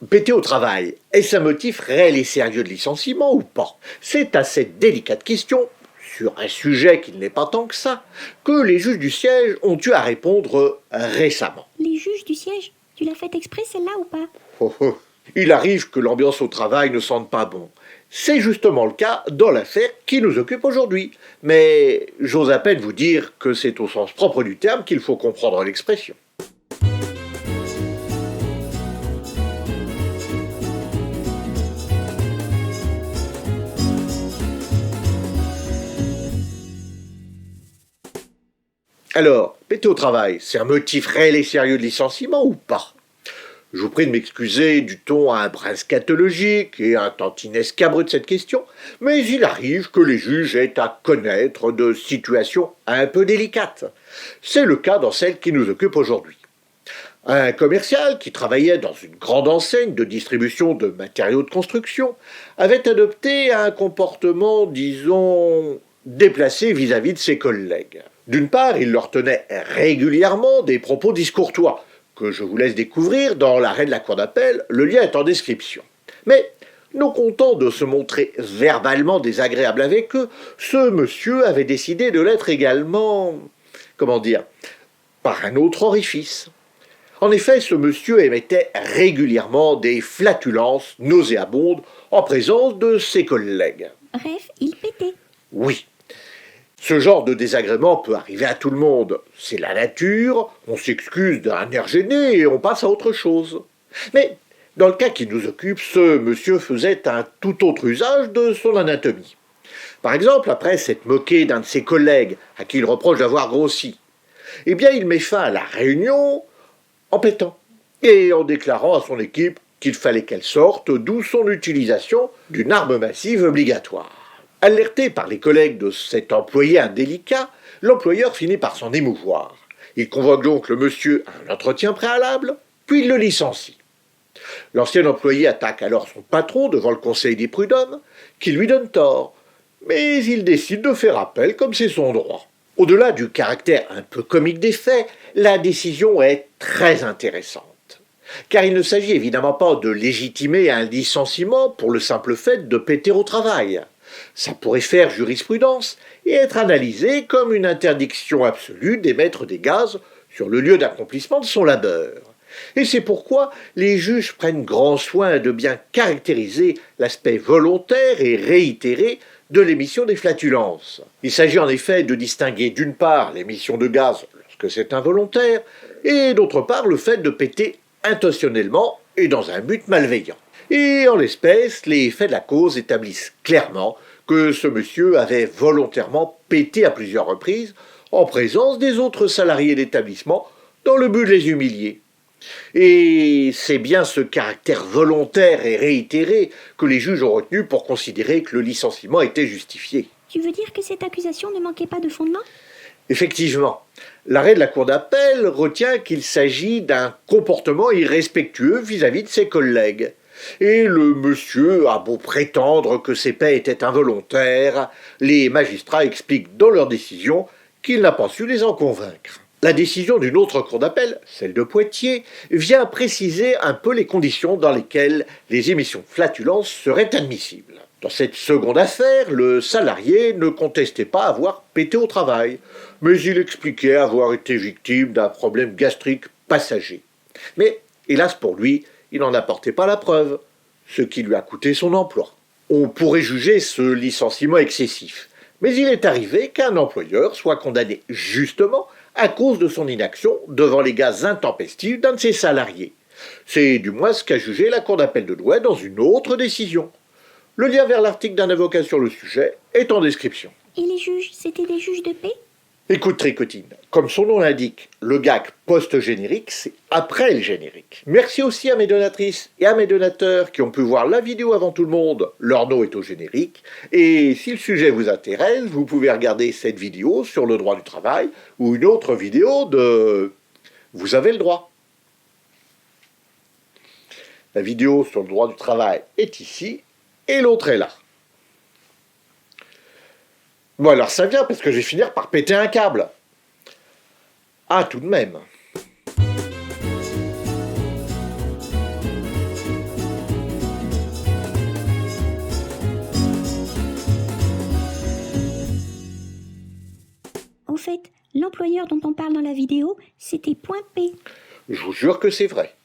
Péter au travail, est-ce un motif réel et sérieux de licenciement ou pas? C'est à cette délicate question, sur un sujet qui ne l'est pas tant que ça, que les juges du siège ont eu à répondre récemment. Les juges du siège, tu l'as fait exprès celle-là ou pas? Oh, oh. Il arrive que l'ambiance au travail ne sente pas bon. C'est justement le cas dans l'affaire qui nous occupe aujourd'hui. Mais j'ose à peine vous dire que c'est au sens propre du terme qu'il faut comprendre l'expression. Alors, péter au travail, c'est un motif réel et sérieux de licenciement ou pas? Je vous prie de m'excuser du ton un brin scatologique et un tantinet scabreux de cette question, mais il arrive que les juges aient à connaître de situations un peu délicates. C'est le cas dans celle qui nous occupe aujourd'hui. Un commercial qui travaillait dans une grande enseigne de distribution de matériaux de construction avait adopté un comportement, disons, déplacé vis-à-vis de ses collègues. D'une part, il leur tenait régulièrement des propos discourtois, que je vous laisse découvrir dans l'arrêt de la cour d'appel, le lien est en description. Mais, non content de se montrer verbalement désagréable avec eux, ce monsieur avait décidé de l'être également, par un autre orifice. En effet, ce monsieur émettait régulièrement des flatulences nauséabondes en présence de ses collègues. Bref, il pétait. Oui. Ce genre de désagrément peut arriver à tout le monde. C'est la nature, on s'excuse d'un air gêné et on passe à autre chose. Mais, dans le cas qui nous occupe, ce monsieur faisait un tout autre usage de son anatomie. Par exemple, après s'être moqué d'un de ses collègues à qui il reproche d'avoir grossi, eh bien il met fin à la réunion en pétant et en déclarant à son équipe qu'il fallait qu'elle sorte, d'où son utilisation d'une arme massive obligatoire. Alerté par les collègues de cet employé indélicat, l'employeur finit par s'en émouvoir. Il convoque donc le monsieur à un entretien préalable, puis il le licencie. L'ancien employé attaque alors son patron devant le conseil des prud'hommes, qui lui donne tort, mais il décide de faire appel comme c'est son droit. Au-delà du caractère un peu comique des faits, la décision est très intéressante. Car il ne s'agit évidemment pas de légitimer un licenciement pour le simple fait de péter au travail. Ça pourrait faire jurisprudence et être analysé comme une interdiction absolue d'émettre des gaz sur le lieu d'accomplissement de son labeur. Et c'est pourquoi les juges prennent grand soin de bien caractériser l'aspect volontaire et réitéré de l'émission des flatulences. Il s'agit en effet de distinguer d'une part l'émission de gaz lorsque c'est involontaire et d'autre part le fait de péter intentionnellement et dans un but malveillant. Et en l'espèce, les faits de la cause établissent clairement que ce monsieur avait volontairement pété à plusieurs reprises en présence des autres salariés d'établissement dans le but de les humilier. Et c'est bien ce caractère volontaire et réitéré que les juges ont retenu pour considérer que le licenciement était justifié. Tu veux dire que cette accusation ne manquait pas de fondement? Effectivement, l'arrêt de la cour d'appel retient qu'il s'agit d'un comportement irrespectueux vis-à-vis de ses collègues. Et le monsieur a beau prétendre que ses faits étaient involontaires, les magistrats expliquent dans leur décision qu'il n'a pas su les en convaincre. La décision d'une autre cour d'appel, celle de Poitiers, vient préciser un peu les conditions dans lesquelles les émissions de flatulence seraient admissibles. Dans cette seconde affaire, le salarié ne contestait pas avoir pété au travail, mais il expliquait avoir été victime d'un problème gastrique passager. Mais, hélas pour lui, il n'en apportait pas la preuve, ce qui lui a coûté son emploi. On pourrait juger ce licenciement excessif, mais il est arrivé qu'un employeur soit condamné justement à cause de son inaction devant les gaz intempestifs d'un de ses salariés. C'est du moins ce qu'a jugé la Cour d'appel de Douai dans une autre décision. Le lien vers l'article d'un avocat sur le sujet est en description. Et les juges, c'était des juges de paix? Écoute Tricotine, comme son nom l'indique, le gag post-générique, c'est après le générique. Merci aussi à mes donatrices et à mes donateurs qui ont pu voir la vidéo avant tout le monde, leur nom est au générique. Et si le sujet vous intéresse, vous pouvez regarder cette vidéo sur le droit du travail ou une autre vidéo de « Vous avez le droit ». La vidéo sur le droit du travail est ici et l'autre est là. Bon alors ça vient parce que je vais finir par péter un câble. Ah tout de même. Au fait, l'employeur dont on parle dans la vidéo, c'était Point P. Je vous jure que c'est vrai.